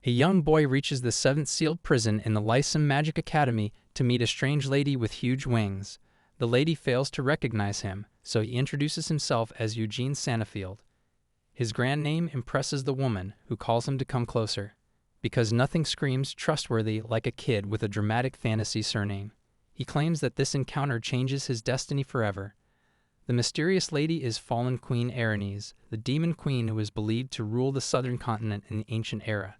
A young boy reaches the seventh sealed prison in the Lysum Magic Academy to meet a strange lady with huge wings. The lady fails to recognize him, so he introduces himself as Eugene Sanafield. His grand name impresses the woman, who calls him to come closer, because nothing screams trustworthy like a kid with a dramatic fantasy surname. He claims that this encounter changes his destiny forever. The mysterious lady is fallen Queen Erinys, the demon queen who is believed to rule the southern continent in the ancient era.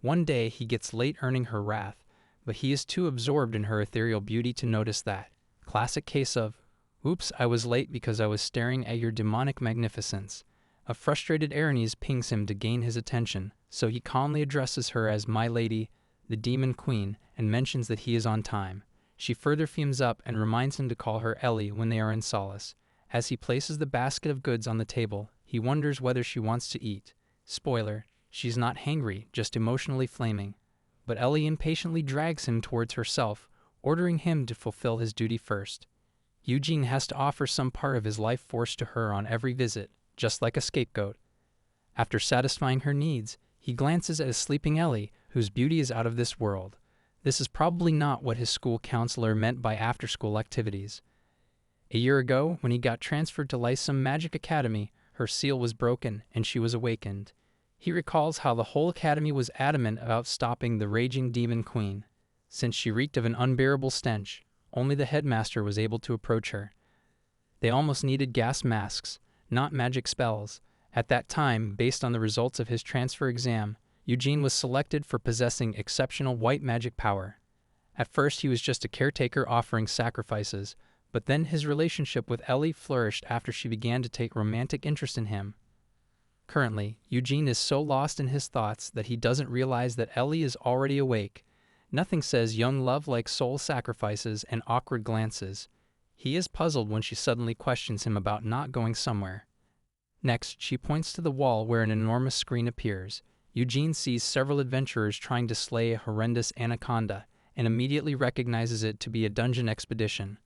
One day he gets late earning her wrath, but he is too absorbed in her ethereal beauty to notice that. Classic case of, "Oops, I was late because I was staring at your demonic magnificence." A frustrated Erinys pings him to gain his attention, so he calmly addresses her as "My Lady," the demon queen, and mentions that he is on time. She further fumes up and reminds him to call her Ellie when they are in solace. As he places the basket of goods on the table, he wonders whether she wants to eat. Spoiler, she's not hangry, just emotionally flaming. But Ellie impatiently drags him towards herself, ordering him to fulfill his duty first. Eugene has to offer some part of his life force to her on every visit, just like a scapegoat. After satisfying her needs, he glances at a sleeping Ellie, whose beauty is out of this world. This is probably not what his school counselor meant by after-school activities. A year ago, when he got transferred to Lysum Magic Academy, her seal was broken and she was awakened. He recalls how the whole academy was adamant about stopping the raging demon queen. Since she reeked of an unbearable stench, only the headmaster was able to approach her. They almost needed gas masks, not magic spells. At that time, based on the results of his transfer exam, Eugene was selected for possessing exceptional white magic power. At first he was just a caretaker offering sacrifices, but then his relationship with Ellie flourished after she began to take romantic interest in him. Currently, Eugene is so lost in his thoughts that he doesn't realize that Ellie is already awake. Nothing says young love like soul sacrifices and awkward glances. He is puzzled when she suddenly questions him about not going somewhere. Next, she points to the wall where an enormous screen appears. Eugene sees several adventurers trying to slay a horrendous anaconda and immediately recognizes it to be a dungeon expedition.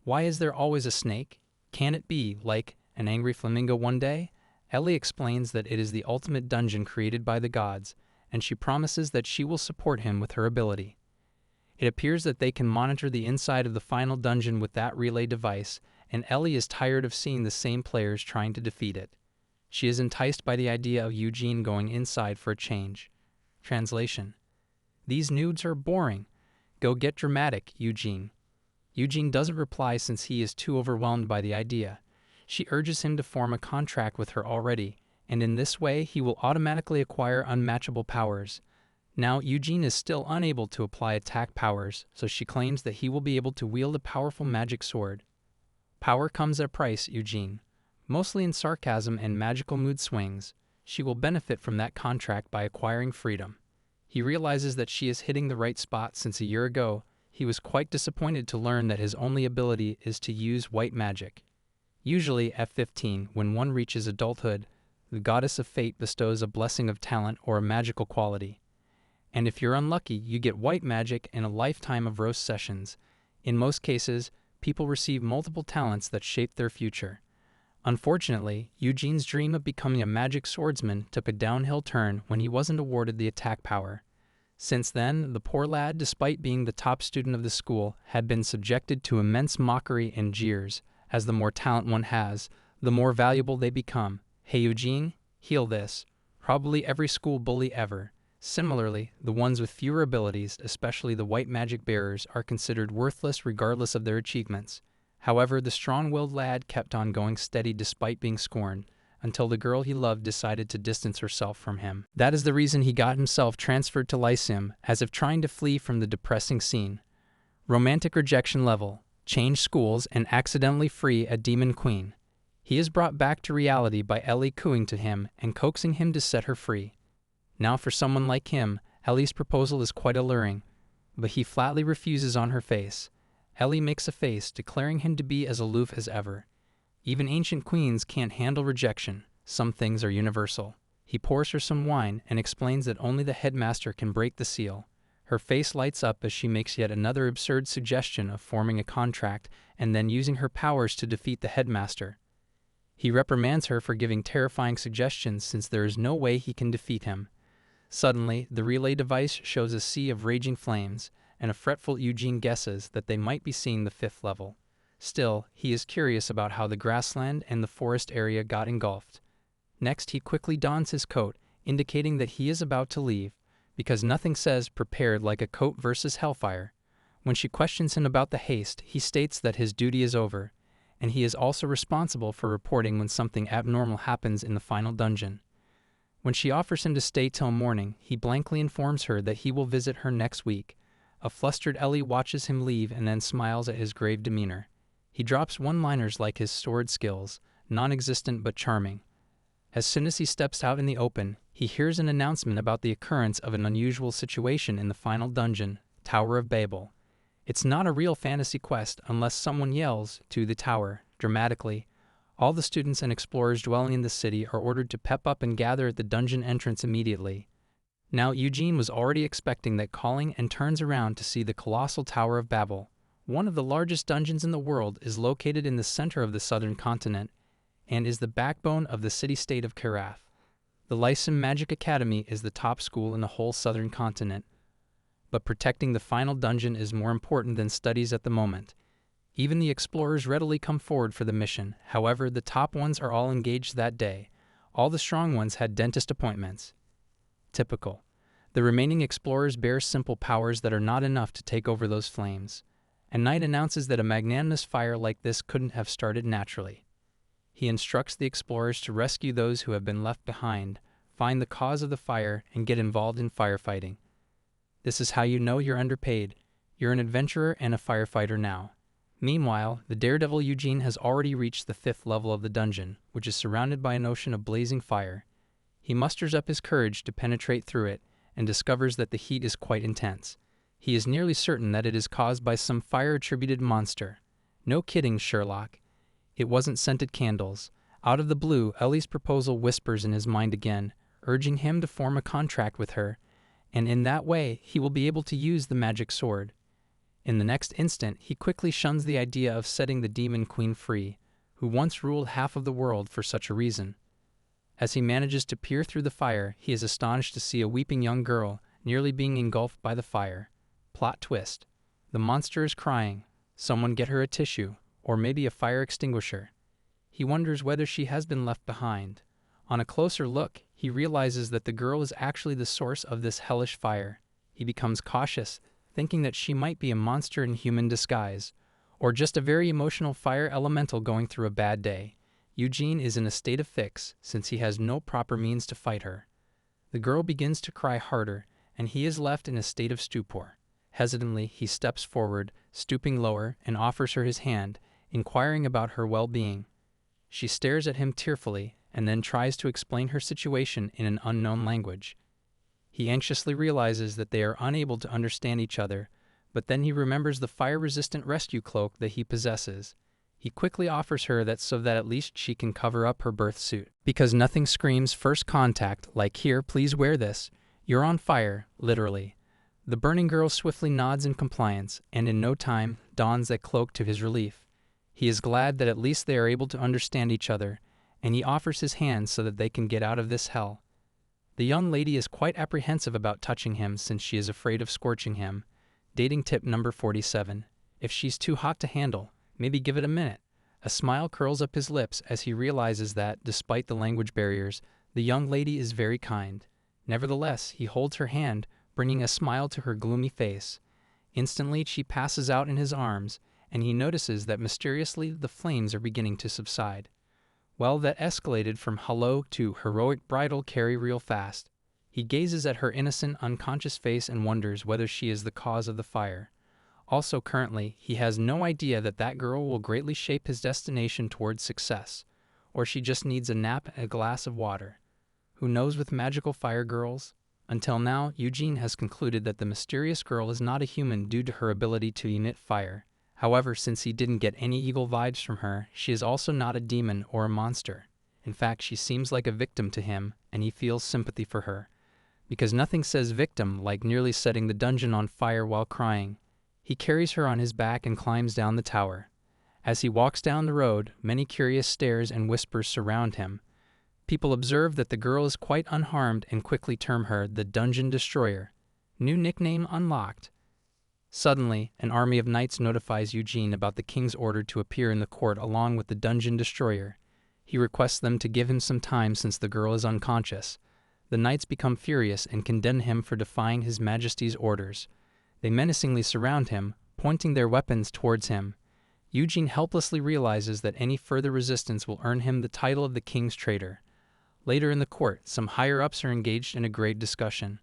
Why is there always a snake? Can it be, like, an angry flamingo one day? Ellie explains that it is the ultimate dungeon created by the gods, and she promises that she will support him with her ability. It appears that they can monitor the inside of the final dungeon with that relay device, and Ellie is tired of seeing the same players trying to defeat it. She is enticed by the idea of Eugene going inside for a change. Translation: "These nudes are boring. Go get dramatic, Eugene." Eugene doesn't reply since he is too overwhelmed by the idea. She urges him to form a contract with her already, and in this way he will automatically acquire unmatchable powers. Now Eugene is still unable to apply attack powers, so she claims that he will be able to wield a powerful magic sword. Power comes at a price, Eugene. Mostly in sarcasm and magical mood swings, she will benefit from that contract by acquiring freedom. He realizes that she is hitting the right spot since a year ago he was quite disappointed to learn that his only ability is to use white magic. Usually at 15, when one reaches adulthood, the goddess of fate bestows a blessing of talent or a magical quality. And if you're unlucky, you get white magic and a lifetime of roast sessions. In most cases, people receive multiple talents that shape their future. Unfortunately, Eugene's dream of becoming a magic swordsman took a downhill turn when he wasn't awarded the attack power. Since then, the poor lad, despite being the top student of the school, had been subjected to immense mockery and jeers. As the more talent one has, the more valuable they become. "Hey Eugene, heal this." Probably every school bully ever. Similarly, the ones with fewer abilities, especially the white magic bearers, are considered worthless regardless of their achievements. However, the strong-willed lad kept on going steady despite being scorned, until the girl he loved decided to distance herself from him. That is the reason he got himself transferred to Lysum, as if trying to flee from the depressing scene. Romantic rejection level: change schools and accidentally free a demon queen. He is brought back to reality by Ellie cooing to him and coaxing him to set her free. Now for someone like him, Ellie's proposal is quite alluring, but he flatly refuses on her face. Ellie makes a face, declaring him to be as aloof as ever. Even ancient queens can't handle rejection. Some things are universal. He pours her some wine and explains that only the headmaster can break the seal. Her face lights up as she makes yet another absurd suggestion of forming a contract and then using her powers to defeat the headmaster. He reprimands her for giving terrifying suggestions since there is no way he can defeat him. Suddenly, the relay device shows a sea of raging flames, and a fretful Eugene guesses that they might be seeing the fifth level. Still, he is curious about how the grassland and the forest area got engulfed. Next, he quickly dons his coat, indicating that he is about to leave, because nothing says prepared like a coat versus hellfire. When she questions him about the haste, he states that his duty is over, and he is also responsible for reporting when something abnormal happens in the final dungeon. When she offers him to stay till morning, he blankly informs her that he will visit her next week. A flustered Ellie watches him leave and then smiles at his grave demeanor. He drops one-liners like his sword skills, non-existent but charming. As soon as he steps out in the open, he hears an announcement about the occurrence of an unusual situation in the final dungeon, Tower of Babel. It's not a real fantasy quest unless someone yells to the tower, dramatically. All the students and explorers dwelling in the city are ordered to pep up and gather at the dungeon entrance immediately. Now Eugene was already expecting that calling and turns around to see the colossal Tower of Babel. One of the largest dungeons in the world is located in the center of the southern continent and is the backbone of the city-state of Karath. The Lyceum Magic Academy is the top school in the whole southern continent, but protecting the final dungeon is more important than studies at the moment. Even the explorers readily come forward for the mission. However, the top ones are all engaged that day. All the strong ones had dentist appointments. Typical. The remaining explorers bear simple powers that are not enough to take over those flames. And Knight announces that a magnanimous fire like this couldn't have started naturally. He instructs the explorers to rescue those who have been left behind, find the cause of the fire, and get involved in firefighting. This is how you know you're underpaid. You're an adventurer and a firefighter now. Meanwhile, the daredevil Eugene has already reached the fifth level of the dungeon, which is surrounded by an ocean of blazing fire. He musters up his courage to penetrate through it and discovers that the heat is quite intense. He is nearly certain that it is caused by some fire-attributed monster. No kidding, Sherlock. It wasn't scented candles. Out of the blue, Ellie's proposal whispers in his mind again, urging him to form a contract with her, and in that way he will be able to use the magic sword. In the next instant, he quickly shuns the idea of setting the demon queen free, who once ruled half of the world for such a reason. As he manages to peer through the fire, he is astonished to see a weeping young girl nearly being engulfed by the fire. Plot twist. The monster is crying. Someone get her a tissue, or maybe a fire extinguisher. He wonders whether she has been left behind. On a closer look, he realizes that the girl is actually the source of this hellish fire. He becomes cautious, thinking that she might be a monster in human disguise, or just a very emotional fire elemental going through a bad day. Eugene is in a state of fix, since he has no proper means to fight her. The girl begins to cry harder, and he is left in a state of stupor. Hesitantly, he steps forward, stooping lower, and offers her his hand, inquiring about her well-being. She stares at him tearfully, and then tries to explain her situation in an unknown language. He anxiously realizes that they are unable to understand each other, but then he remembers the fire-resistant rescue cloak that he possesses. He quickly offers her that so that at least she can cover up her birth suit. Because nothing screams first contact like, "Here, please wear this. You're on fire," literally. The burning girl swiftly nods in compliance, and in no time dons that cloak to his relief. He is glad that at least they are able to understand each other, and he offers his hand so that they can get out of this hell. The young lady is quite apprehensive about touching him since she is afraid of scorching him. Dating tip number 47. If she's too hot to handle, maybe give it a minute. A smile curls up his lips as he realizes that, despite the language barriers, the young lady is very kind. Nevertheless, he holds her hand, bringing a smile to her gloomy face. Instantly, she passes out in his arms, and he notices that mysteriously the flames are beginning to subside. Well, that escalated from hello to heroic bridal carry real fast. He gazes at her innocent, unconscious face and wonders whether she is the cause of the fire. Also, currently, he has no idea that that girl will greatly shape his destination towards success, or she just needs a nap and a glass of water. Who knows with magical fire girls? Until now, Eugene has concluded that the mysterious girl is not a human due to her ability to emit fire. However, since he didn't get any evil vibes from her, she is also not a demon or a monster. In fact, she seems like a victim to him, and he feels sympathy for her. Because nothing says victim like nearly setting the dungeon on fire while crying. He carries her on his back and climbs down the tower. As he walks down the road, many curious stares and whispers surround him. People observe that the girl is quite unharmed and quickly term her the Dungeon Destroyer. New nickname unlocked. Suddenly, an army of knights notifies Eugene about the king's order to appear in the court along with the Dungeon Destroyer. He requests them to give him some time since the girl is unconscious. The knights become furious and condemn him for defying His Majesty's orders. They menacingly surround him, pointing their weapons towards him. Eugene helplessly realizes that any further resistance will earn him the title of the king's traitor. Later in the court, some higher-ups are engaged in a grave discussion.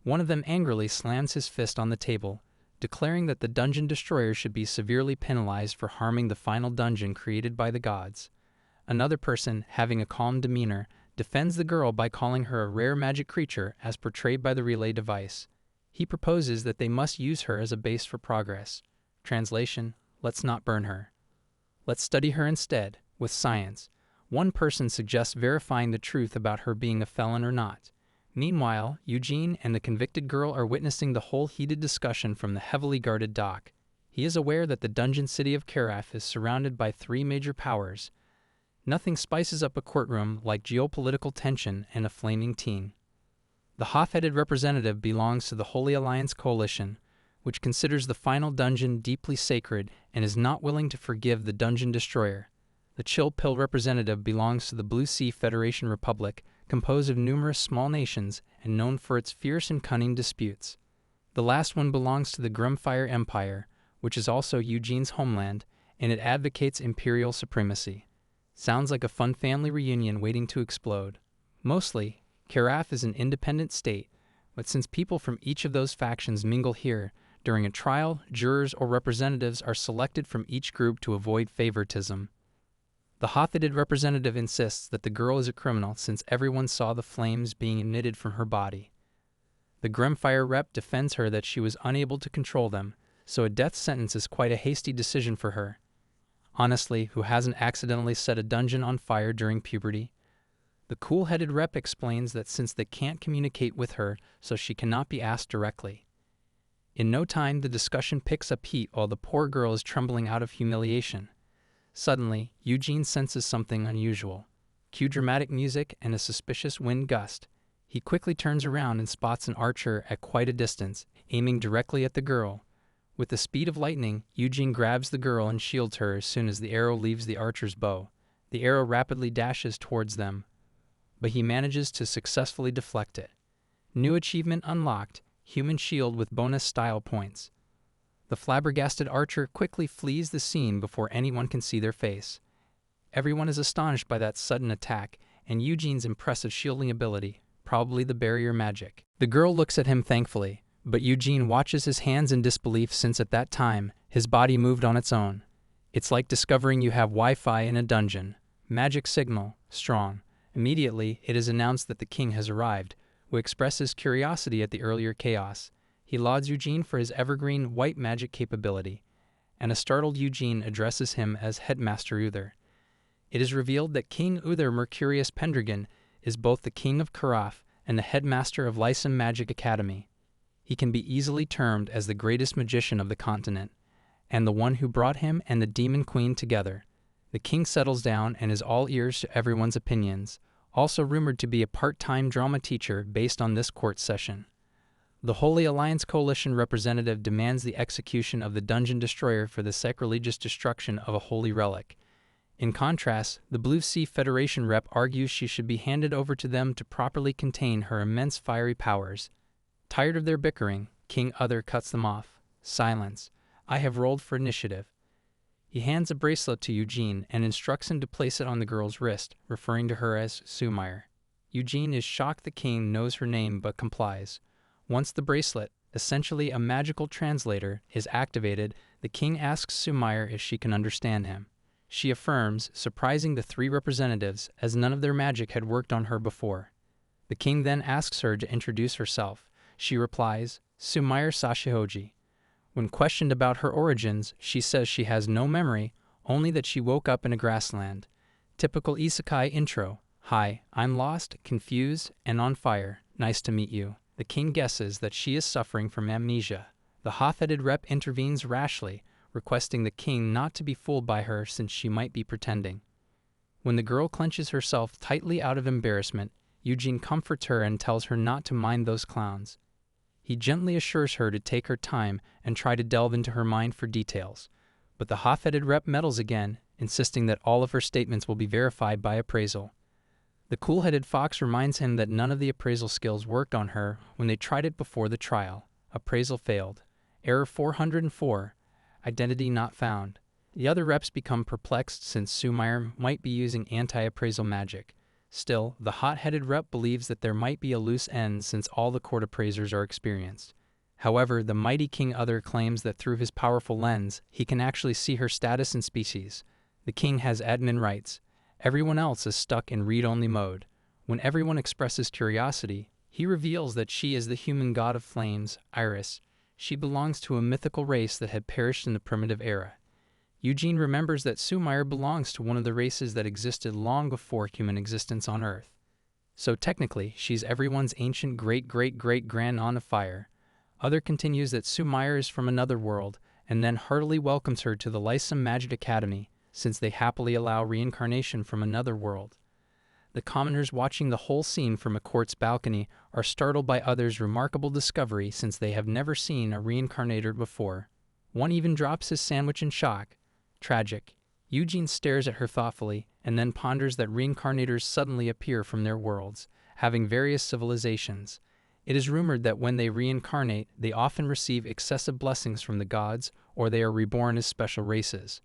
One of them angrily slams his fist on the table, declaring that the Dungeon Destroyer should be severely penalized for harming the final dungeon created by the gods. Another person, having a calm demeanor, defends the girl by calling her a rare magic creature as portrayed by the relay device. He proposes that they must use her as a base for progress. Translation: let's not burn her. Let's study her instead, with science. One person suggests verifying the truth about her being a felon or not. Meanwhile, Eugene and the convicted girl are witnessing the whole heated discussion from the heavily guarded dock. He is aware that the dungeon city of Karaf is surrounded by 3 major powers. Nothing spices up a courtroom like geopolitical tension and a flaming teen. The Hoth-headed representative belongs to the Holy Alliance Coalition, which considers the final dungeon deeply sacred and is not willing to forgive the Dungeon Destroyer. The Chill Pill representative belongs to the Blue Sea Federation Republic, composed of numerous small nations and known for its fierce and cunning disputes. The last one belongs to the Grumfire Empire, which is also Eugene's homeland, and it advocates imperial supremacy. Sounds like a fun family reunion waiting to explode. Mostly, Karaf is an independent state, but since people from each of those factions mingle here, during a trial, jurors or representatives are selected from each group to avoid favoritism. The Hoth-headed representative insists that the girl is a criminal since everyone saw the flames being emitted from her body. The Grumfire rep defends her that she was unable to control them, so a death sentence is quite a hasty decision for her. Honestly, who hasn't accidentally set a dungeon on fire during puberty? The cool-headed rep explains that since they can't communicate with her, so she cannot be asked directly. In no time, the discussion picks up heat while the poor girl is trembling out of humiliation. Suddenly, Eugene senses something unusual. Cue dramatic music and a suspicious wind gust. He quickly turns around and spots an archer at quite a distance, aiming directly at the girl. With the speed of lightning, Eugene grabs the girl and shields her as soon as the arrow leaves the archer's bow. The arrow rapidly dashes towards them, but he manages to successfully deflect it. New achievement unlocked, human shield with bonus style points. The flabbergasted archer quickly flees the scene before anyone can see their face. Everyone is astonished by that sudden attack and Eugene's impressive shielding ability, probably the barrier magic. The girl looks at him thankfully, but Eugene watches his hands in disbelief since at that time, his body moved on its own. It's like discovering you have Wi-Fi in a dungeon. Magic signal, strong. Immediately, it is announced that the king has arrived, who expresses curiosity at the earlier chaos. He lauds Eugene for his evergreen white magic capability, and a startled Eugene addresses him as Headmaster Uther. It is revealed that King Uther Mercurius Pendragon is both the king of Karaf and the headmaster of Lysum Magic Academy. He can be easily termed as the greatest magician of the continent, and the one who brought him and the Demon Queen together. The king settles down and is all ears to everyone's opinions, also rumored to be a part-time drama teacher based on this court session. The Holy Alliance Coalition representative demands the execution of the Dungeon Destroyer for the sacrilegious destruction of a holy relic. In contrast, the Blue Sea Federation rep argues she should be handed over to them to properly contain her immense fiery powers. Tired of their bickering, King Uther cuts them off. Silence. I have rolled for initiative. He hands a bracelet to Eugene and instructs him to place it on the girl's wrist, referring to her as Sumire. Eugene is shocked the king knows her name but complies. Once the bracelet, essentially a magical translator, is activated, the king asks Sumire if she can understand him. She affirms, surprising the 3 representatives, as none of their magic had worked on her before. The king then asks her to introduce herself. She replies, Sumire Sashihoji. When questioned about her origins, she says she has no memory, only that she woke up in a grassland. Typical isekai intro. Hi, I'm lost, confused, and on fire. Nice to meet you. The king guesses that she is suffering from amnesia. The Hoth-headed rep intervenes rashly, requesting the king not to be fooled by her since she might be pretending. When the girl clenches herself tightly out of embarrassment, Eugene comforts her and tells her not to mind those clowns. He gently assures her to take her time and try to delve into her mind for details. But the hot-headed rep meddles again, insisting that all of her statements will be verified by appraisal. The cool-headed fox reminds him that none of the appraisal skills worked on her when they tried it before the trial. Appraisal failed. Error 404. Identity not found. The other reps become perplexed since Sumire might be using anti-appraisal magic. Still, the hot-headed rep believes that there might be a loose end since all the court appraisers are experienced. However, the mighty King Other claims that through his powerful lens, he can actually see her status and species. The king has admin rights. Everyone else is stuck in read-only mode. When everyone expresses curiosity, he reveals that she is the human god of flames, Iris. She belongs to a mythical race that had perished in the primitive era. Eugene remembers that Sumire belongs to one of the races that existed long before human existence on Earth. So technically, she's everyone's ancient great-great-great-grand-aunt of fire. Other continues that Sumire is from another world, and then heartily welcomes her to the Lysum Magic Academy, since they happily allow reincarnation from another world. The commoners watching the whole scene from a court's balcony are startled by Other's remarkable discovery since they have never seen a reincarnator before. One even drops his sandwich in shock. Tragic. Eugene stares at her thoughtfully and then ponders that reincarnators suddenly appear from their worlds, having various civilizations. It is rumored that when they reincarnate, they often receive excessive blessings from the gods, or they are reborn as special races.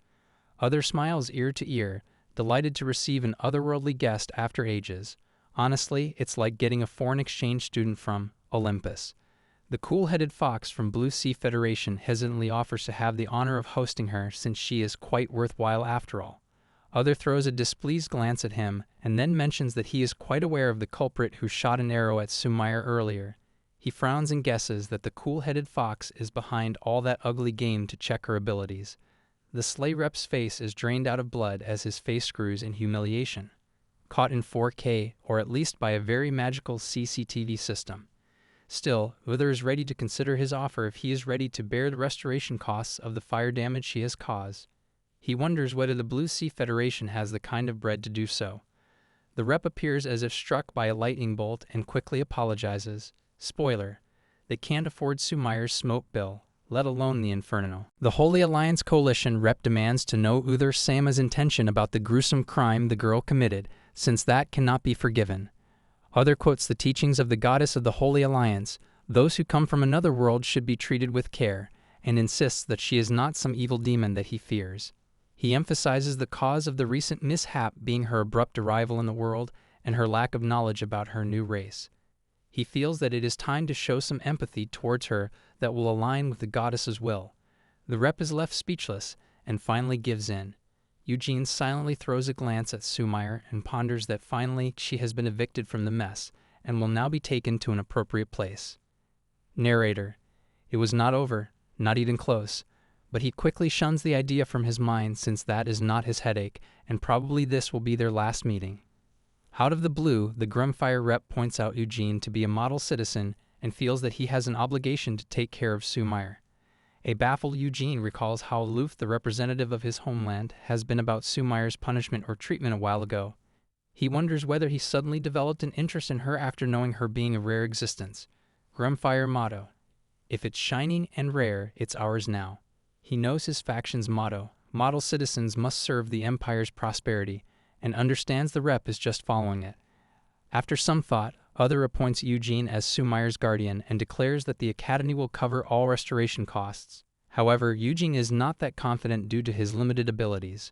Other smiles ear to ear, delighted to receive an otherworldly guest after ages. Honestly, it's like getting a foreign exchange student from Olympus. The cool-headed fox from Blue Sea Federation hesitantly offers to have the honor of hosting her since she is quite worthwhile after all. Other throws a displeased glance at him and then mentions that he is quite aware of the culprit who shot an arrow at Sumire earlier. He frowns and guesses that the cool-headed fox is behind all that ugly game to check her abilities. The sleigh rep's face is drained out of blood as his face screws in humiliation. Caught in 4K, or at least by a very magical CCTV system. Still, Uther is ready to consider his offer if he is ready to bear the restoration costs of the fire damage she has caused. He wonders whether the Blue Sea Federation has the kind of bread to do so. The rep appears as if struck by a lightning bolt and quickly apologizes. Spoiler: they can't afford Sumire's smoke bill, let alone the Inferno. The Holy Alliance Coalition rep demands to know Uther Sama's intention about the gruesome crime the girl committed, since that cannot be forgiven. Other quotes the teachings of the goddess of the Holy Alliance: those who come from another world should be treated with care, and insists that she is not some evil demon that he fears. He emphasizes the cause of the recent mishap being her abrupt arrival in the world and her lack of knowledge about her new race. He feels that it is time to show some empathy towards her that will align with the goddess's will. The rep is left speechless and finally gives in. Eugene silently throws a glance at Sumire and ponders that finally she has been evicted from the mess and will now be taken to an appropriate place. Narrator: it was not over, not even close, but he quickly shuns the idea from his mind since that is not his headache, and probably this will be their last meeting. Out of the blue, the Grumfire rep points out Eugene to be a model citizen and feels that he has an obligation to take care of Sumire. A baffled Eugene recalls how aloof the representative of his homeland has been about Sumire's punishment or treatment a while ago. He wonders whether he suddenly developed an interest in her after knowing her being a rare existence. Grumfire motto: if it's shining and rare, it's ours now. He knows his faction's motto: model citizens must serve the Empire's prosperity, and understands the rep is just following it. After some thought, Other appoints Eugene as Sumire's guardian and declares that the Academy will cover all restoration costs. However, Eugene is not that confident due to his limited abilities.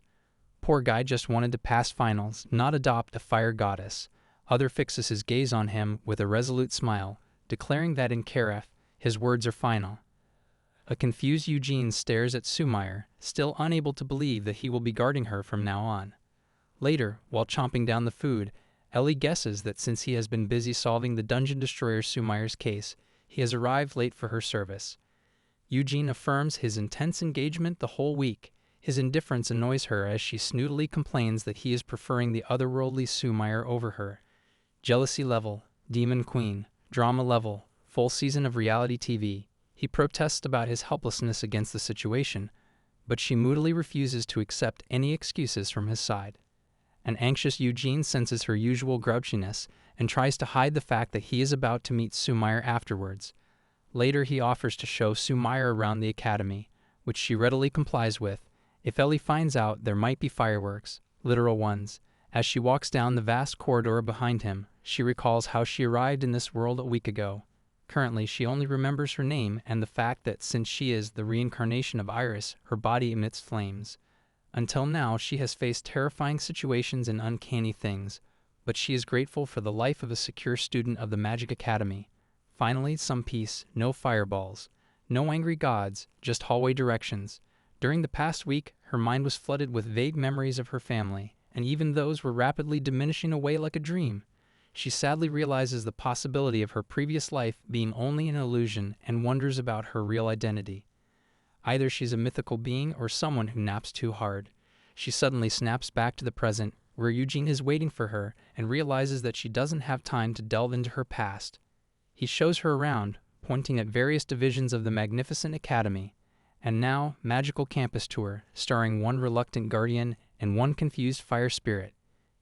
Poor guy just wanted to pass finals, not adopt a fire goddess. Other fixes his gaze on him with a resolute smile, declaring that in Kareth, his words are final. A confused Eugene stares at Sumire, still unable to believe that he will be guarding her from now on. Later, while chomping down the food, Ellie guesses that since he has been busy solving the Dungeon Destroyer Sumire's case, he has arrived late for her service. Eugene affirms his intense engagement the whole week. His indifference annoys her as she snootily complains that he is preferring the otherworldly Sumire over her. Jealousy level, Demon Queen, drama level, full season of reality TV. He protests about his helplessness against the situation, but she moodily refuses to accept any excuses from his side. An anxious Eugene senses her usual grouchiness and tries to hide the fact that he is about to meet Sumire afterwards. Later he offers to show Sumire around the academy, which she readily complies with. If Ellie finds out, there might be fireworks, literal ones. As she walks down the vast corridor behind him, she recalls how she arrived in this world a week ago. Currently, she only remembers her name and the fact that since she is the reincarnation of Iris, her body emits flames. Until now, she has faced terrifying situations and uncanny things, but she is grateful for the life of a secure student of the Magic Academy. Finally, some peace, no fireballs, no angry gods, just hallway directions. During the past week, her mind was flooded with vague memories of her family, and even those were rapidly diminishing away like a dream. She sadly realizes the possibility of her previous life being only an illusion and wonders about her real identity. Either she's a mythical being or someone who naps too hard. She suddenly snaps back to the present, where Eugene is waiting for her, and realizes that she doesn't have time to delve into her past. He shows her around, pointing at various divisions of the magnificent academy. And now, magical campus tour, starring one reluctant guardian and one confused fire spirit.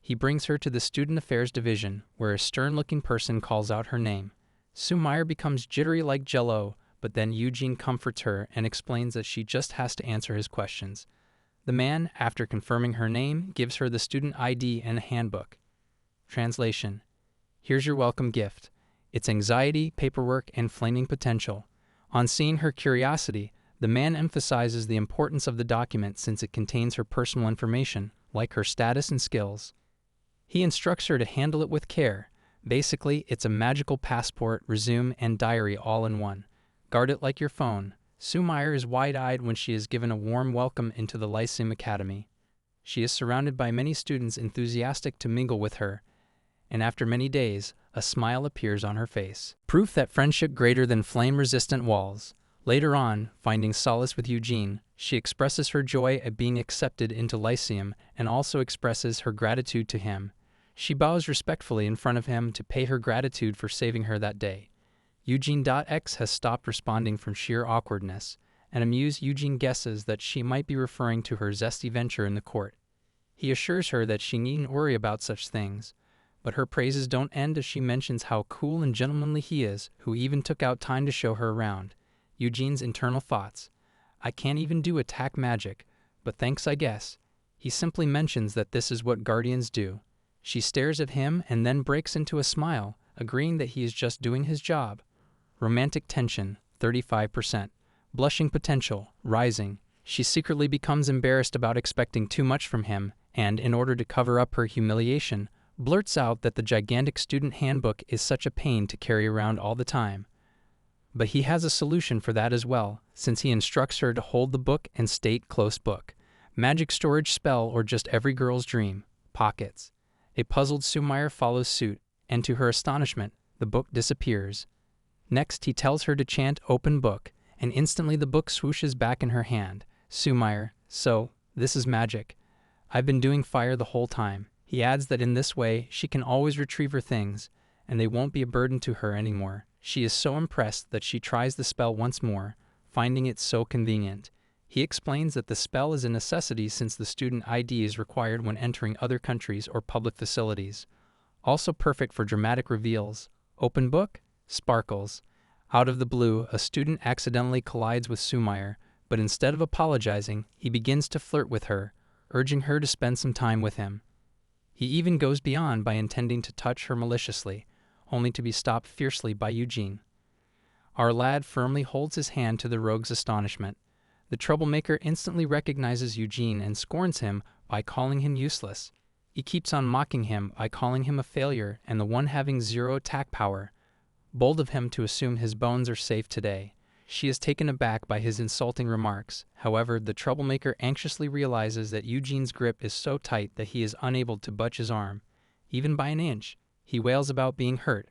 He brings her to the Student Affairs Division, where a stern-looking person calls out her name. Sumire becomes jittery like Jell-O, but then Eugene comforts her and explains that she just has to answer his questions. The man, after confirming her name, gives her the student ID and a handbook. Translation: Here's your welcome gift. It's anxiety, paperwork, and flaming potential. On seeing her curiosity, the man emphasizes the importance of the document since it contains her personal information, like her status and skills. He instructs her to handle it with care. Basically, it's a magical passport, resume, and diary all in one. Guard it like your phone. Sumire is wide-eyed when she is given a warm welcome into the Lyceum Academy. She is surrounded by many students enthusiastic to mingle with her, and after many days, a smile appears on her face. Proof that friendship greater than flame-resistant walls. Later on, finding solace with Eugene, she expresses her joy at being accepted into Lyceum and also expresses her gratitude to him. She bows respectfully in front of him to pay her gratitude for saving her that day. Eugene.X has stopped responding from sheer awkwardness, and amused Eugene guesses that she might be referring to her zesty venture in the court. He assures her that she needn't worry about such things, but her praises don't end as she mentions how cool and gentlemanly he is, who even took out time to show her around. Eugene's internal thoughts: I can't even do attack magic, but thanks I guess. He simply mentions that this is what guardians do. She stares at him and then breaks into a smile, agreeing that he is just doing his job. Romantic tension, 35%. Blushing potential, rising. She secretly becomes embarrassed about expecting too much from him, and, in order to cover up her humiliation, blurts out that the gigantic student handbook is such a pain to carry around all the time. But he has a solution for that as well, since he instructs her to hold the book and state close book. Magic storage spell or just every girl's dream. Pockets. A puzzled Sumire follows suit, and to her astonishment, the book disappears. Next, he tells her to chant open book, and instantly the book swooshes back in her hand. Sumire: So, this is magic. I've been doing fire the whole time. He adds that in this way, she can always retrieve her things, and they won't be a burden to her anymore. She is so impressed that she tries the spell once more, finding it so convenient. He explains that the spell is a necessity since the student ID is required when entering other countries or public facilities. Also perfect for dramatic reveals. Open book? Sparkles. Out of the blue, a student accidentally collides with Sumire, but instead of apologizing, he begins to flirt with her, urging her to spend some time with him. He even goes beyond by intending to touch her maliciously, only to be stopped fiercely by Eugene. Our lad firmly holds his hand to the rogue's astonishment. The troublemaker instantly recognizes Eugene and scorns him by calling him useless. He keeps on mocking him by calling him a failure and the one having zero attack power. Bold of him to assume his bones are safe today. She is taken aback by his insulting remarks. However, the troublemaker anxiously realizes that Eugene's grip is so tight that he is unable to budge his arm, even by an inch. He wails about being hurt,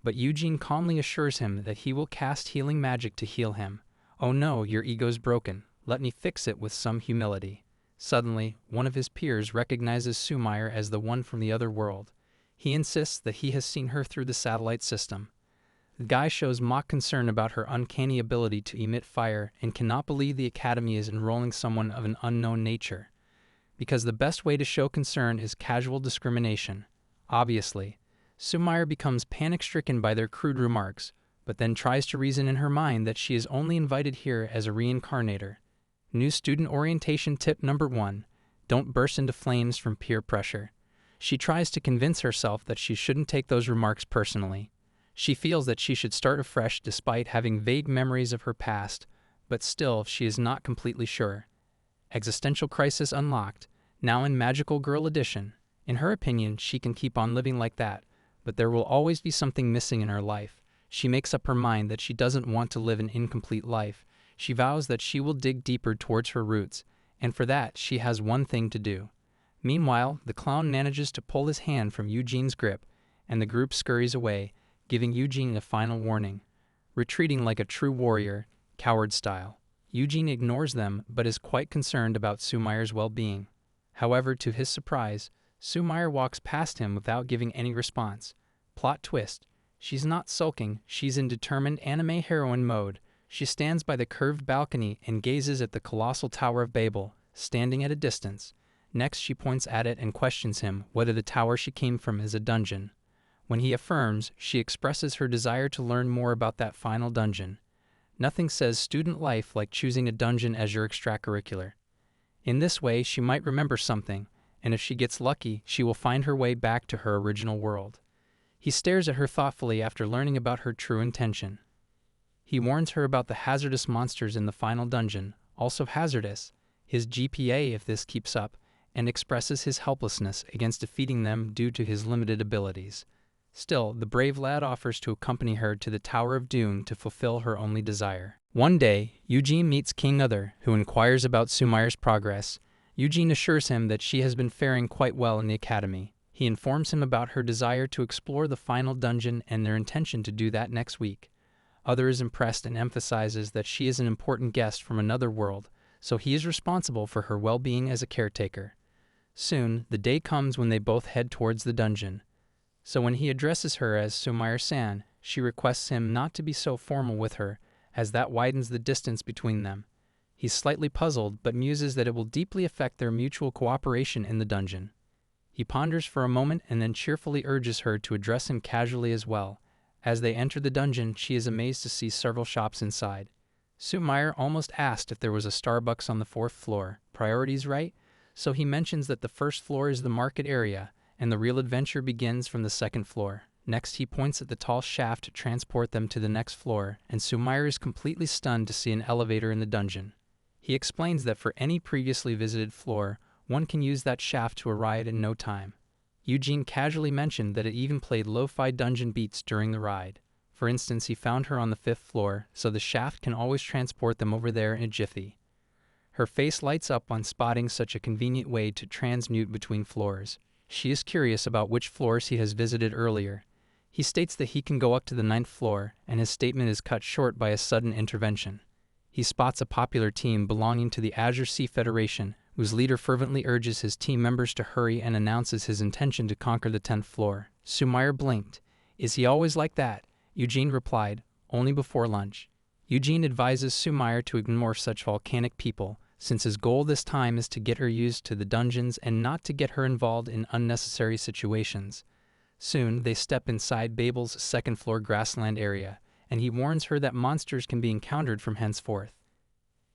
but Eugene calmly assures him that he will cast healing magic to heal him. Oh no, your ego's broken. Let me fix it with some humility. Suddenly, one of his peers recognizes Sumire as the one from the other world. He insists that he has seen her through the satellite system. The guy shows mock concern about her uncanny ability to emit fire and cannot believe the academy is enrolling someone of an unknown nature. because the best way to show concern is casual discrimination. Obviously, Sumire becomes panic-stricken by their crude remarks, but then tries to reason in her mind that she is only invited here as a reincarnator. New student orientation tip number 1: don't burst into flames from peer pressure. She tries to convince herself that she shouldn't take those remarks personally. She feels that she should start afresh despite having vague memories of her past, but still she is not completely sure. Existential crisis unlocked, now in Magical Girl Edition. In her opinion, she can keep on living like that, but there will always be something missing in her life. She makes up her mind that she doesn't want to live an incomplete life. She vows that she will dig deeper towards her roots, and for that she has one thing to do. Meanwhile, the clown manages to pull his hand from Eugene's grip, and the group scurries away, giving Eugene a final warning. Retreating like a true warrior, coward style. Eugene ignores them but is quite concerned about Sumire's well-being. However, to his surprise, Sumire walks past him without giving any response. Plot twist: she's not sulking, she's in determined anime heroine mode. She stands by the curved balcony and gazes at the colossal Tower of Babel, standing at a distance. Next, she points at it and questions him whether the tower she came from is a dungeon. When he affirms, she expresses her desire to learn more about that final dungeon. Nothing says student life like choosing a dungeon as your extracurricular. In this way, she might remember something, and if she gets lucky, she will find her way back to her original world. He stares at her thoughtfully after learning about her true intention. He warns her about the hazardous monsters in the final dungeon, also hazardous, his GPA if this keeps up, and expresses his helplessness against defeating them due to his limited abilities. Still, the brave lad offers to accompany her to the Tower of Doom to fulfill her only desire. One day, Eugene meets King Other, who inquires about Sumire's progress. Eugene assures him that she has been faring quite well in the academy. He informs him about her desire to explore the final dungeon and their intention to do that next week. Other is impressed and emphasizes that she is an important guest from another world, so he is responsible for her well-being as a caretaker. Soon, the day comes when they both head towards the dungeon. So when he addresses her as Sumire-san, she requests him not to be so formal with her, as that widens the distance between them. He's slightly puzzled, but muses that it will deeply affect their mutual cooperation in the dungeon. He ponders for a moment and then cheerfully urges her to address him casually as well. As they enter the dungeon, she is amazed to see several shops inside. Sumire almost asked if there was a Starbucks on the 4th floor. Priorities, right? So he mentions that the 1st floor is the market area, and the real adventure begins from the 2nd floor. Next, he points at the tall shaft to transport them to the next floor, and Sumire is completely stunned to see an elevator in the dungeon. He explains that for any previously visited floor, one can use that shaft to arrive in no time. Eugene casually mentioned that it even played lo-fi dungeon beats during the ride. For instance, he found her on the 5th floor, so the shaft can always transport them over there in a jiffy. Her face lights up on spotting such a convenient way to transmute between floors. She is curious about which floors he has visited earlier. He states that he can go up to the 9th floor, and his statement is cut short by a sudden intervention. He spots a popular team belonging to the Azure Sea Federation, whose leader fervently urges his team members to hurry and announces his intention to conquer the 10th floor. Sumire blinked. "Is he always like that?" Eugene replied, "Only before lunch." Eugene advises Sumire to ignore such volcanic people, since his goal this time is to get her used to the dungeons and not to get her involved in unnecessary situations. Soon, they step inside Babel's 2nd floor grassland area, and he warns her that monsters can be encountered from henceforth.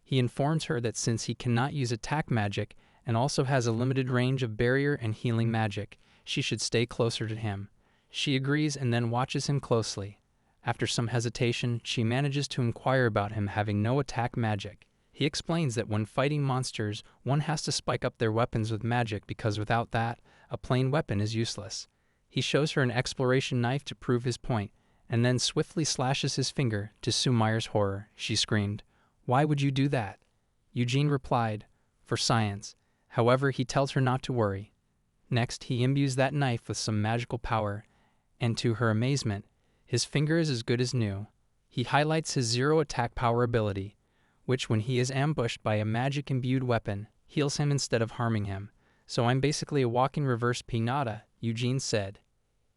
He informs her that since he cannot use attack magic and also has a limited range of barrier and healing magic, she should stay closer to him. She agrees and then watches him closely. After some hesitation, she manages to inquire about him having no attack magic. He explains that when fighting monsters, one has to spike up their weapons with magic because without that, a plain weapon is useless. He shows her an exploration knife to prove his point, and then swiftly slashes his finger. To Sumire's horror, she screamed, "Why would you do that?" Eugene replied, "For science." However, he tells her not to worry. Next, he imbues that knife with some magical power, and to her amazement, his finger is as good as new. He highlights his zero attack power ability, which when he is ambushed by a magic-imbued weapon, heals him instead of harming him. "So I'm basically a walking reverse pinata," Eugene said.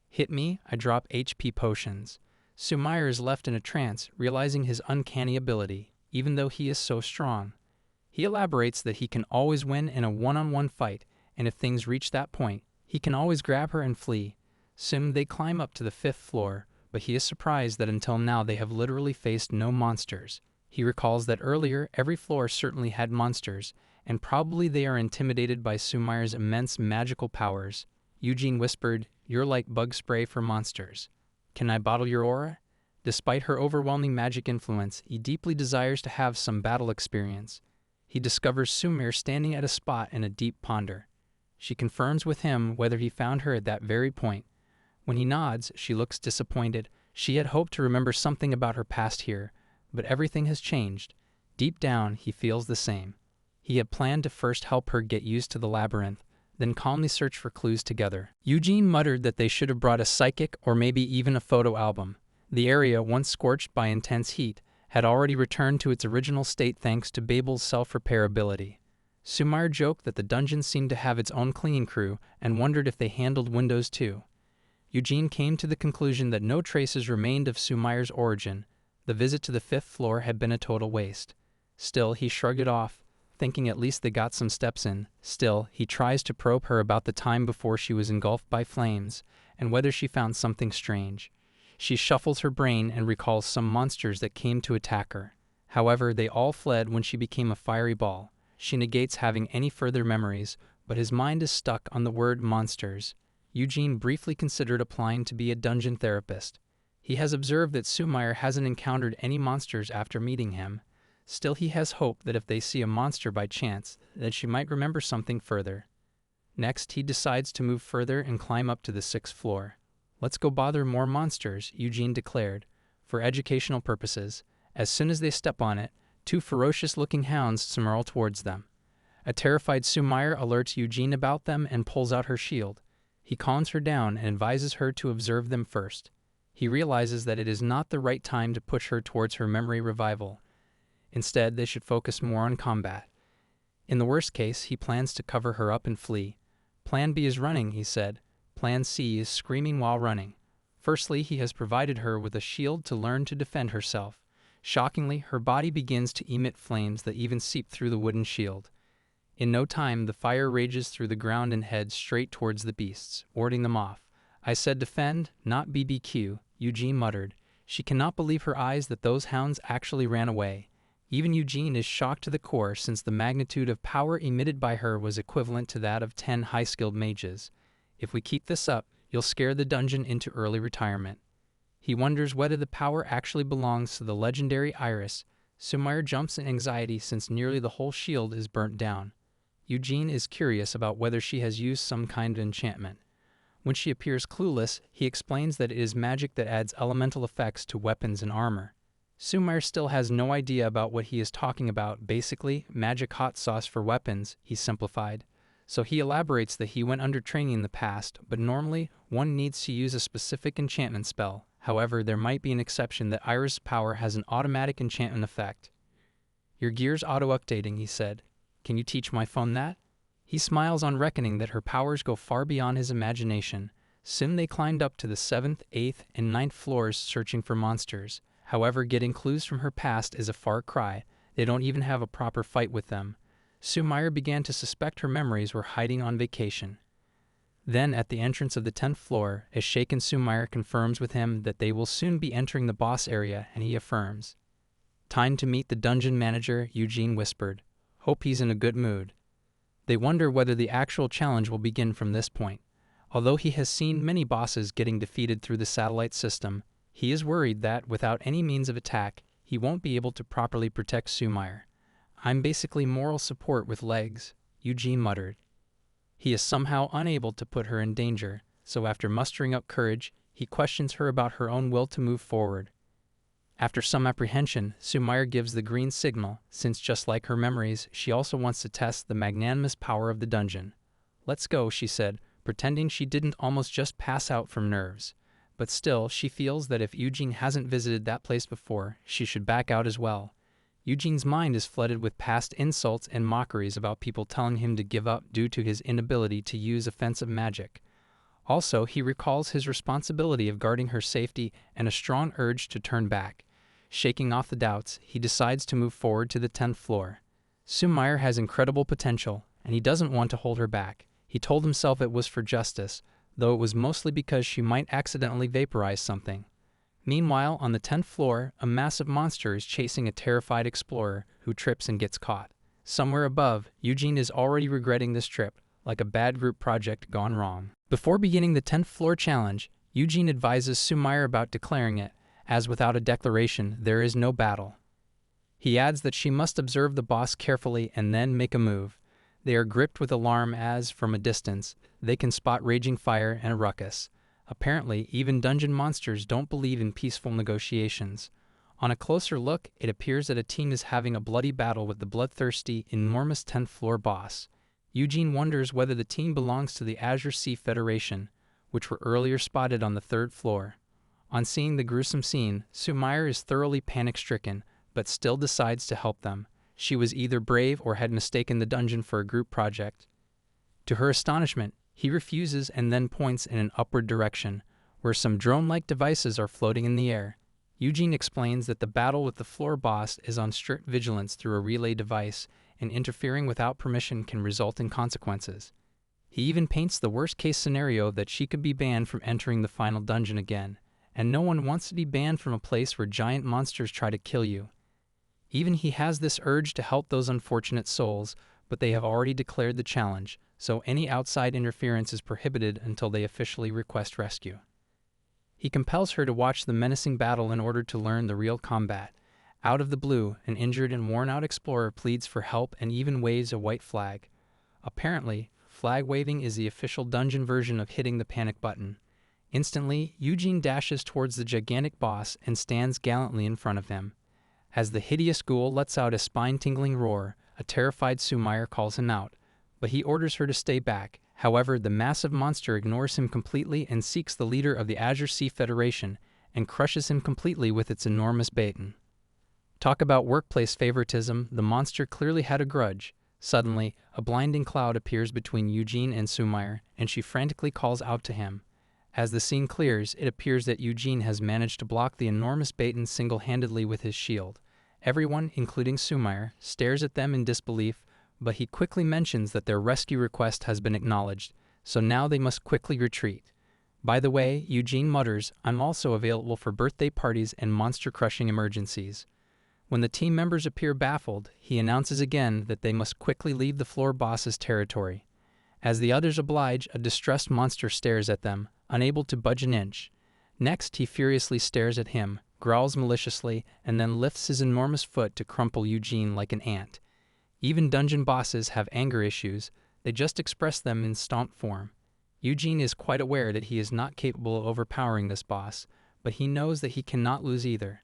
"Hit me, I drop HP potions." Sumire is left in a trance, realizing his uncanny ability, even though he is so strong. He elaborates that he can always win in a one-on-one fight, and if things reach that point, he can always grab her and flee. Soon they climb up to the 5th floor, but he is surprised that until now they have literally faced no monsters. He recalls that earlier every floor certainly had monsters, and probably they are intimidated by Sumire's immense magical powers. Eugene whispered, "You're like bug spray for monsters. Can I bottle your aura?" Despite her overwhelming magic influence, he deeply desires to have some battle experience. He discovers Sumire standing at a spot in a deep ponder. She confirms with him whether he found her at that very point. When he nods, she looks disappointed. She had hoped to remember something about her past here, but everything has changed. Deep down, he feels the same. He had planned to first help her get used to the labyrinth, then calmly search for clues together. Eugene muttered that they should have brought a psychic or maybe even a photo album. The area, once scorched by intense heat, had already returned to its original state thanks to Babel's self-repair ability. Sumire joked that the dungeon seemed to have its own cleaning crew and wondered if they handled windows too. Eugene came to the conclusion that no traces remained of Sumire's origin. The visit to the 5th floor had been a total waste. Still, he shrugged it off, thinking at least they got some steps in. Still, he tries to probe her about the time before she was engulfed by flames, and whether she found something strange. She shuffles her brain and recalls some monsters that came to attack her. However, they all fled when she became a fiery ball. She negates having any further memories, but his mind is stuck on the word monsters. Eugene briefly considered applying to be a dungeon therapist. He has observed that Sumire hasn't encountered any monsters after meeting him. Still, he has hope that if they see a monster by chance, that she might remember something further. Next, he decides to move further and climb up to the 6th floor. "Let's go bother more monsters," Eugene declared, for educational purposes. As soon as they step on it, 2 ferocious-looking hounds snarl towards them. A terrified Sumire alerts Eugene about them and pulls out her shield. He calms her down and advises her to observe them first. He realizes that it is not the right time to push her towards her memory revival. Instead, they should focus more on combat. In the worst case, he plans to cover her up and flee. Plan B is running, he said. Plan C is screaming while running. Firstly, he has provided her with a shield to learn to defend herself. Shockingly, her body begins to emit flames that even seep through the wooden shield. In no time, the fire rages through the ground and heads straight towards the beasts, warding them off. "I said defend, not BBQ," Eugene muttered. She cannot believe her eyes that those hounds actually ran away. Even Eugene is shocked to the core since the magnitude of power emitted by her was equivalent to that of 10 high-skilled mages. "If we keep this up, you'll scare the dungeon into early retirement." He wonders whether the power actually belongs to the legendary Iris. Sumire jumps in anxiety since nearly the whole shield is burnt down. Eugene is curious about whether she has used some kind of enchantment. When she appears clueless, he explains that it is magic that adds elemental effects to weapons and armor. Sumire still has no idea about what he is talking about. Basically, magic hot sauce for weapons, he simplified. So he elaborates that he went under training in the past, but normally one needs to use a specific enchantment spell. However, there might be an exception that Iris' power has an automatic enchantment effect. "Your gear's auto-updating," he said. "Can you teach my phone that?" He smiles on reckoning that her powers go far beyond his imagination. Soon they climbed up to the 7th, 8th, and 9th floors searching for monsters. However, getting clues from her past is a far cry. They don't even have a proper fight with them. Sumire began to suspect her memories were hiding on vacation. Then, at the entrance of the 10th floor, a shaken Sumire confirms with him that they will soon be entering the boss area, and he affirms. "Time to meet the dungeon manager," Eugene whispered. "Hope he's in a good mood." They wonder whether the actual challenge will begin from this point. Although he has seen many bosses getting defeated through the satellite system, he is worried that, without any means of attack, he won't be able to properly protect Sumire. "I'm basically moral support with legs," Eugene muttered. He is somehow unable to put her in danger, so after mustering up courage, he questions her about her own will to move forward. After some apprehension, Sumire gives the green signal, since just like her memories, she also wants to test the magnanimous power of the dungeon. "Let's go," she said, pretending she didn't almost just pass out from nerves. But still, she feels that if Eugene hasn't visited that place before, she should back out as well. Eugene's mind is flooded with past insults and mockeries about people telling him to give up due to his inability to use offensive magic. Also, he recalls his responsibility of guarding her safety and a strong urge to turn back. Shaking off the doubts, he decides to move forward to the 10th floor. Sumire has incredible potential, and he doesn't want to hold her back. He told himself it was for justice, though it was mostly because she might accidentally vaporize something. Meanwhile, on the 10th floor, a massive monster is chasing a terrified explorer who trips and gets caught. Somewhere above, Eugene is already regretting this trip, like a bad group project gone wrong. Before beginning the 10th floor challenge, Eugene advises Sumire about declaring it, as without a declaration, there is no battle. He adds that she must observe the boss carefully and then make a move. They are gripped with alarm as, from a distance, they can spot raging fire and a ruckus. Apparently, even dungeon monsters don't believe in peaceful negotiations. On a closer look, it appears that a team is having a bloody battle with the bloodthirsty, enormous 10th floor boss. Eugene wonders whether the team belongs to the Azure Sea Federation, which were earlier spotted on the 3rd floor. On seeing the gruesome scene, Sumire is thoroughly panic-stricken, but still decides to help them. She was either brave or had mistaken the dungeon for a group project. To her astonishment, he refuses and then points in an upward direction, where some drone-like devices are floating in the air. Eugene explains that the battle with the floor boss is on strict vigilance through a relay device, and interfering without permission can result in consequences. He even paints the worst-case scenario that she could be banned from entering the final dungeon again, and no one wants to be banned from a place where giant monsters try to kill you. Even he has this urge to help those unfortunate souls, but they have already declared the challenge, so any outside interference is prohibited until they officially request rescue. He compels her to watch the menacing battle in order to learn the real combat. Out of the blue, an injured and worn-out explorer pleads for help and even waves a white flag. Apparently, flag waving is the official dungeon version of hitting the panic button. Instantly, Eugene dashes towards the gigantic boss and stands gallantly in front of him. As the hideous ghoul lets out a spine-tingling roar, a terrified Sumire calls him out, but he orders her to stay back. However, the massive monster ignores him completely and seeks the leader of the Azure Sea Federation and crushes him completely with its enormous baton. Talk about workplace favoritism, the monster clearly had a grudge. Suddenly, a blinding cloud appears between Eugene and Sumire, and she frantically calls out to him. As the scene clears, it appears that Eugene has managed to block the enormous baton single-handedly with his shield. Everyone, including Sumire, stares at them in disbelief, but he quickly mentions that their rescue request has been acknowledged, so now they must quickly retreat. By the way, Eugene mutters, "I'm also available for birthday parties and monster-crushing emergencies." When the team members appear baffled, he announces again that they must quickly leave the floor boss's territory. As the others oblige, a distressed monster stares at them, unable to budge an inch. Next, he furiously stares at him, growls maliciously, and then lifts his enormous foot to crumple Eugene like an ant. Even dungeon bosses have anger issues, they just express them in stomp form. Eugene is quite aware that he is not capable of overpowering this boss, but he knows that he cannot lose either.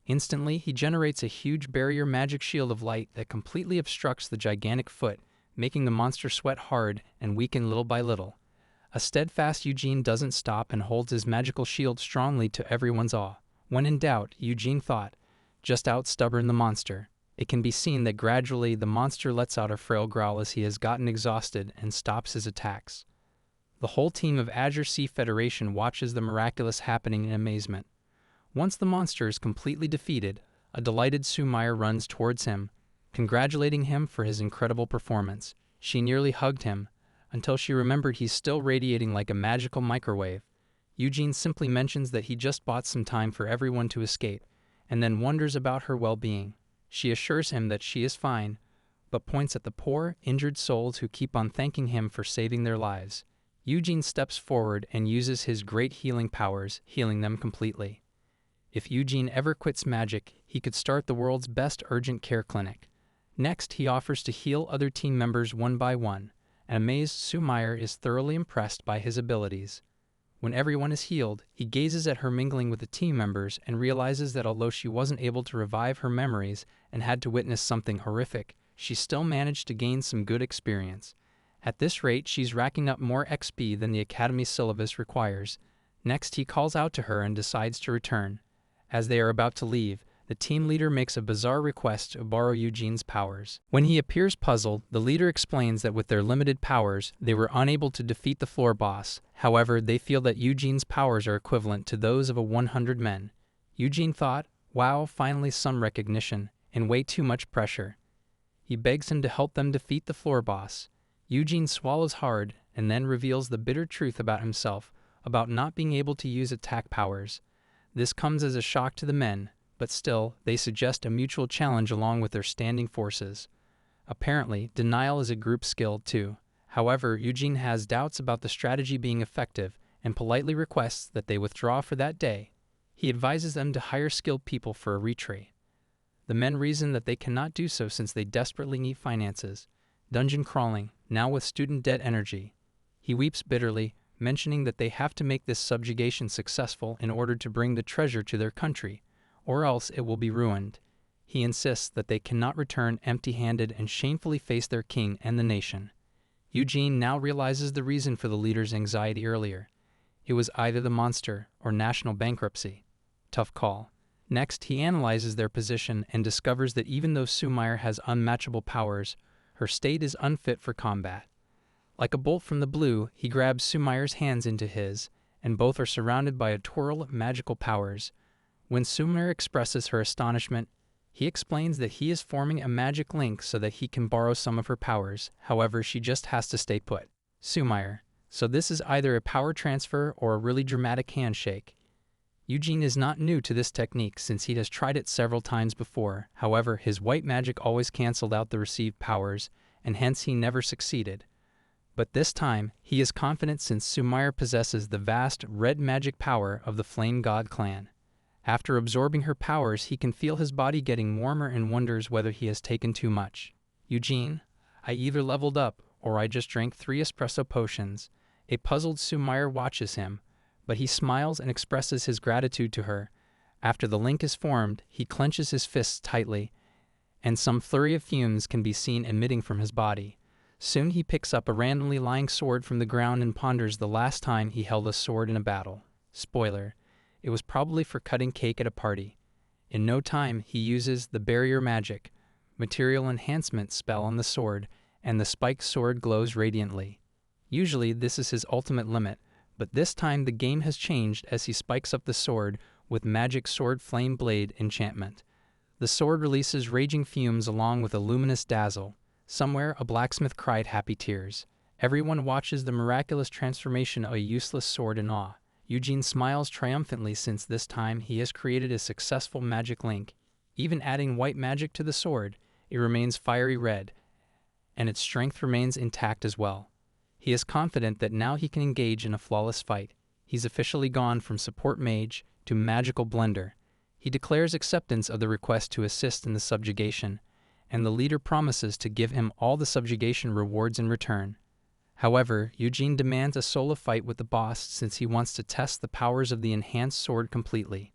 Instantly, he generates a huge barrier magic shield of light that completely obstructs the gigantic foot, making the monster sweat hard and weaken little by little. A steadfast Eugene doesn't stop and holds his magical shield strongly to everyone's awe. When in doubt, Eugene thought, just out-stubborn the monster. It can be seen that gradually the monster lets out a frail growl as he has gotten exhausted and stops his attacks. The whole team of Azure Sea Federation watches the miraculous happening in amazement. Once the monster is completely defeated, a delighted Sumire runs towards him, congratulating him for his incredible performance. She nearly hugged him, until she remembered he's still radiating like a magical microwave. Eugene simply mentions that he just bought some time for everyone to escape, and then wonders about her well-being. She assures him that she is fine, but points at the poor, injured souls who keep on thanking him for saving their lives. Eugene steps forward and uses his great healing powers, healing them completely. If Eugene ever quits magic, he could start the world's best urgent care clinic. Next, he offers to heal other team members one by one. An amazed Sumire is thoroughly impressed by his abilities. When everyone is healed, he gazes at her mingling with the team members and realizes that although she wasn't able to revive her memories and had to witness something horrific, she still managed to gain some good experience. At this rate, she's racking up more XP than the Academy syllabus requires. Next, he calls out to her and decides to return. As they are about to leave, the team leader makes a bizarre request to borrow Eugene's powers. When he appears puzzled, the leader explains that with their limited powers, they were unable to defeat the floor boss. However, they feel that Eugene's powers are equivalent to those of 100 men. Eugene thought, wow, finally some recognition, and way too much pressure. He begs him to help them defeat the floor boss. Eugene swallows hard and then reveals the bitter truth about himself, about not being able to use attack powers. This comes as a shock to the men, but still, they suggest a mutual challenge along with their standing forces. Apparently, denial is a group skill too. However, Eugene has doubts about the strategy being effective and politely requests that they withdraw for that day. He advises them to hire skilled people for a retreat. The men reason that they cannot do so since they desperately need finances. Dungeon crawling, now with student debt energy. He weeps bitterly, mentioning that they have to make this subjugation successful in order to bring the treasure to their country, or else it will be ruined. He insists that they cannot return empty-handed and shamefully face their king and the nation. Eugene now realizes the reason for the leader's anxiety earlier. It was either the monster or national bankruptcy. Tough call. Next, he analyzes their position and discovers that even though Sumire has unmatchable powers, her state is unfit for combat. Like a bolt from the blue, he grabs Sumire's hands into his, and both are surrounded by a twirl of magical powers. When Sumire expresses her astonishment, he explains that he is forming a magic link so that he can borrow some of her powers. However, she just has to stay put. Sumire. So this is either a power transfer or a really dramatic handshake. Eugene is not new to this technique since he has tried it several times before. However, his white magic always canceled out the received powers, and hence he never succeeded. But this time, he is confident since Sumire possesses the vast red magic power of the Flame God clan. After absorbing her powers, he can feel his body getting warmer and wonders whether he has taken too much. Eugene, I either leveled up or I just drank 3 espresso potions. A puzzled Sumire watches him, but he smiles and expresses his gratitude to her. After the link is formed, he clenches his fists tightly, and some flurry of fumes can be seen emitting from his body. Soon he picks up a randomly lying sword from the ground and ponders the last time he held a sword in a battle. Spoiler. It was probably for cutting cake at a party. In no time, he uses the barrier magic, material enhancement spell on the sword, and the spiked sword glows radiantly. Usually, this is his ultimate limit, but this time the game has changed as he spikes up the sword with magic sword flame blade enchantment. The sword releases raging fumes along with a luminous dazzle. Somewhere, a blacksmith cried happy tears. Everyone watches the miraculous transformation of a useless sword in awe. Eugene smiles triumphantly since this time he has created a successful magic link. Even adding white magic to the sword, it remains fiery red, and its strength remains intact as well. He is confident that now he can engage in a flawless fight. He's officially gone from support mage to magical blender. He declares acceptance of the request to assist in the subjugation, and the leader promises to give him all the subjugation rewards in return. However, Eugene demands a solo fight with the boss since he wants to test the powers of the enhanced sword completely.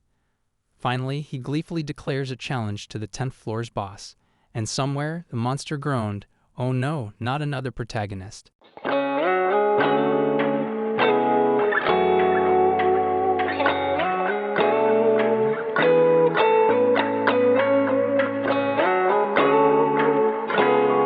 Finally, he gleefully declares a challenge to the 10th floor's boss, and somewhere the monster groaned, "Oh no, not another protagonist."